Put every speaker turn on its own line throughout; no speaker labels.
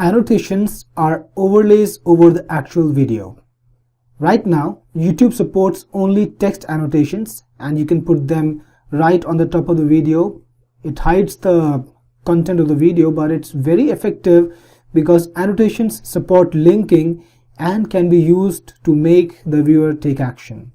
Annotations are overlays over the actual video. Right now, YouTube supports only text annotations and you can put them right on the top of the video. It hides the content of the video, but it's very effective because annotations support linking and can be used to make the viewer take action.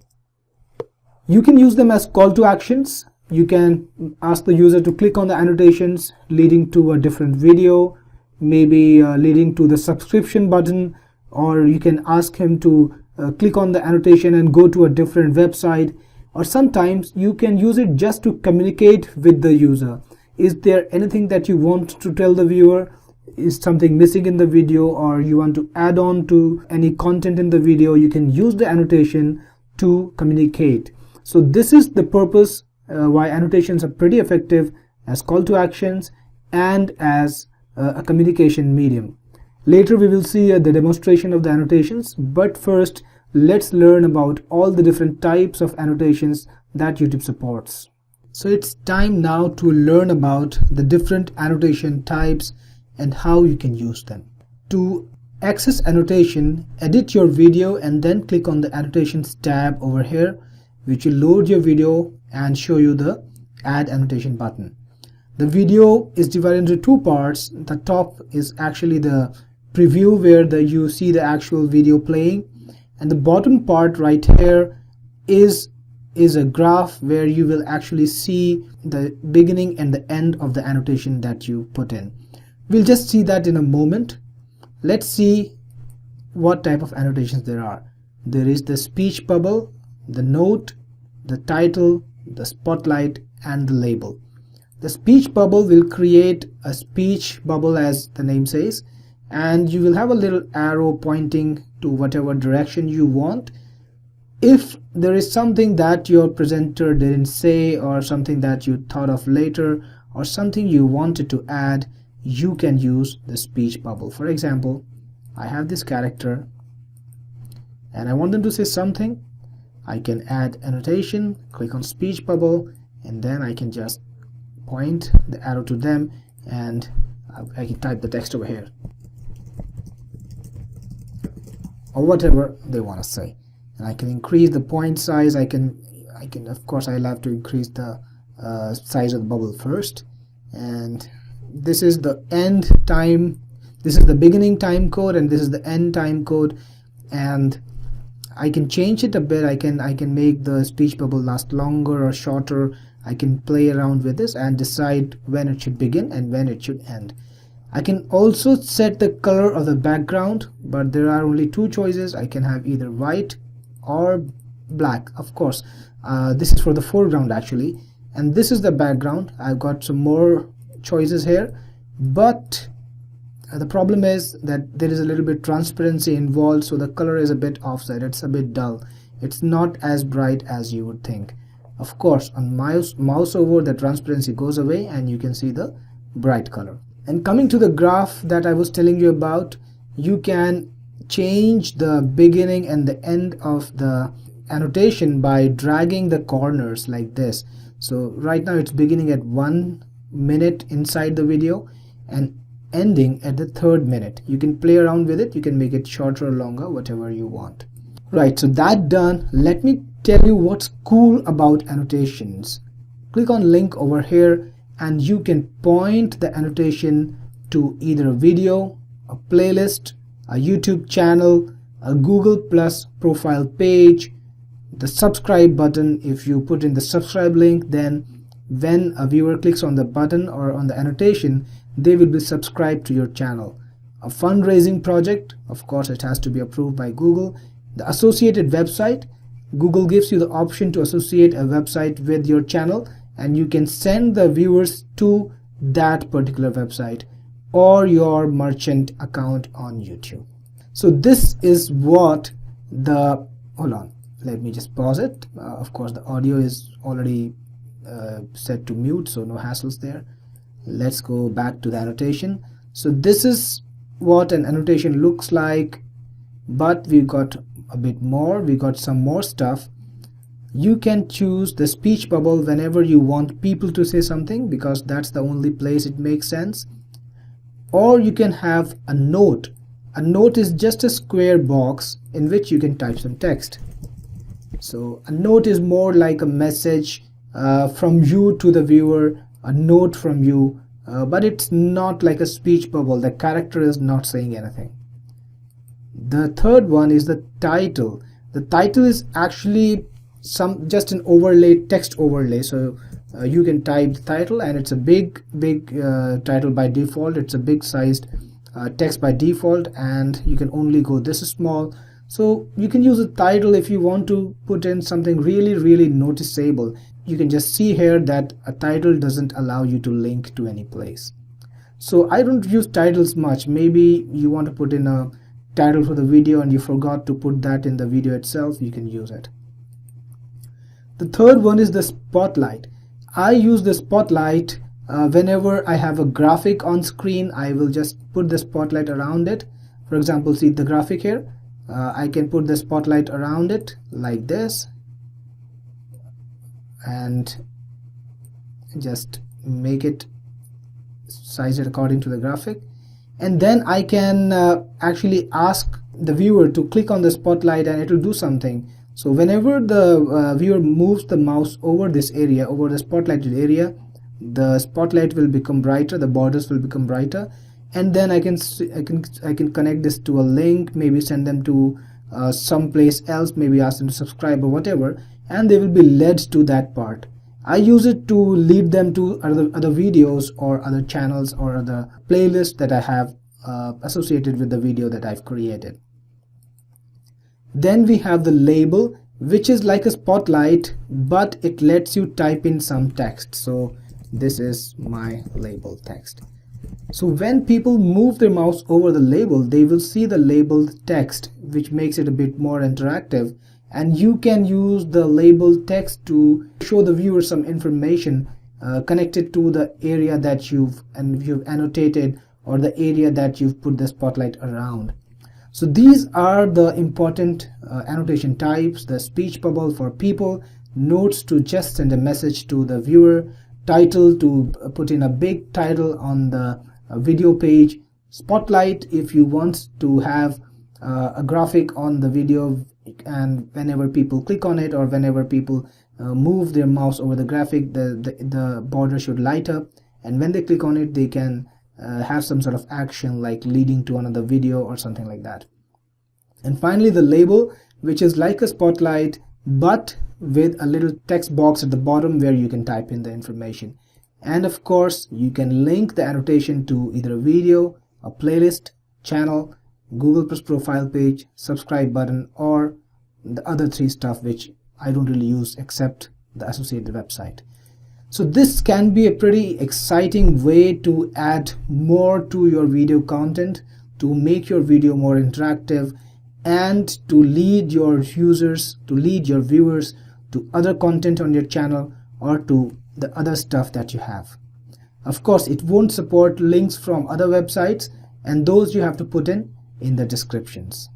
You can use them as call to actions. You can ask the user to click on the annotations leading to a different video, maybe leading to the subscription button, or you can ask him to click on the annotation and go to a different website, or sometimes you can use it just to communicate with the user. Is there anything that you want to tell the viewer? Is something missing in the video, or you want to add on to any content in the video? You can use the annotation to communicate. So this is the purpose why annotations are pretty effective as call to actions and as a communication medium. Later we will see the demonstration of the annotations, but first let's learn about all the different types of annotations that YouTube supports. So it's time now to learn about the different annotation types and how you can use them. To access annotation, edit your video and then click on the annotations tab over here, which will load your video and show you the add annotation button. The video is divided into two parts. The top is actually the preview where you see the actual video playing, and the bottom part right here is a graph where you will actually see the beginning and the end of the annotation that you put in. We'll just see that in a moment. Let's see what type of annotations there are. There is the speech bubble, the note, the title, the spotlight, and the label. The speech bubble will create a speech bubble, as the name says, and you will have a little arrow pointing to whatever direction you want. If there is something that your presenter didn't say, or something that you thought of later, or something you wanted to add, you can use the speech bubble. For example, I have this character and I want them to say something. I can add annotation, click on speech bubble, and then I can just point the arrow to them and I can type the text over here or whatever they want to say. And I can increase the point size. I can of course I'll have to increase the size of the bubble first, and this is the end time, this is the beginning time code, and this is the end time code, and I can change it a bit. I can make the speech bubble last longer or shorter. I can play around with this and decide when it should begin and when it should end. I can also set the color of the background, but there are only two choices. I can have either white or black. Of course, this is for the foreground actually, and this is the background. I've got some more choices here, but the problem is that there is a little bit transparency involved, so the color is a bit offset. It's a bit dull. It's not as bright as you would think. Of course, on mouse over, the transparency goes away and you can see the bright color. And coming to the graph that I was telling you about, you can change the beginning and the end of the annotation by dragging the corners like this. So right now it's beginning at 1 minute inside the video and ending at the 3rd minute. You can play around with it. You can make it shorter or longer, whatever you want. Right, so that done, let me tell you what's cool about annotations. Click on link over here and you can point the annotation to either a video, a playlist, a YouTube channel, a Google Plus profile page, the subscribe button. If you put in the subscribe link, then when a viewer clicks on the button or on the annotation, they will be subscribed to your channel. A fundraising project, of course it has to be approved by Google. The associated website, Google gives you the option to associate a website with your channel, and you can send the viewers to that particular website or your merchant account on YouTube. So this is what the, hold on, let me just pause it. Of course the audio is already set to mute, so no hassles there. Let's go back to the annotation. So this is what an annotation looks like, but we've got a bit more. We got some more stuff. You can choose the speech bubble whenever you want people to say something, because that's the only place it makes sense. or you can have a note. A note is just a square box in which you can type some text. So a note is more like a message from you to the viewer, a note from you, but it's not like a speech bubble. The character is not saying anything. The third one is the title. The title is actually just an overlay, text overlay. So you can type the title, and it's a big title by default. It's a big sized text by default, and you can only go this small. So you can use a title if you want to put in something really noticeable. You can just see here that a title doesn't allow you to link to any place. So I don't use titles much. Maybe you want to put in a title for the video and you forgot to put that in the video itself, you can use it. The third one is the spotlight. I use the spotlight whenever I have a graphic on screen. I will just put the spotlight around it. For example, see the graphic here. I can put the spotlight around it like this and just make it, size it according to the graphic, and then I can actually ask the viewer to click on the spotlight and it will do something. So whenever the viewer moves the mouse over this area, over the spotlighted area, the spotlight will become brighter, the borders will become brighter, and then I can connect this to a link, maybe send them to someplace else, maybe ask them to subscribe or whatever, and they will be led to that part. I use it to lead them to other videos or other channels or other playlists that I have associated with the video that I've created. Then we have the label, which is like a spotlight, but it lets you type in some text. So this is my label text. So when people move their mouse over the label, they will see the labeled text, which makes it a bit more interactive. And you can use the labeled text to show the viewer some information connected to the area that you've annotated or the area that you've put the spotlight around. So these are the important annotation types: the speech bubble for people, notes to just send a message to the viewer, title to put in a big title on the video page, spotlight if you want to have a graphic on the video, and whenever people click on it or whenever people move their mouse over the graphic, the border should light up, and when they click on it they can have some sort of action like leading to another video or something like that. And finally the label, which is like a spotlight but with a little text box at the bottom where you can type in the information. And of course you can link the annotation to either a video, a playlist, channel, Google Plus profile page, subscribe button, or the other three stuff which I don't really use except the associated website. So this can be a pretty exciting way to add more to your video content, to make your video more interactive, and to lead your users, to lead your viewers to other content on your channel or to the other stuff that you have. Of course, it won't support links from other websites, and those you have to put in the descriptions.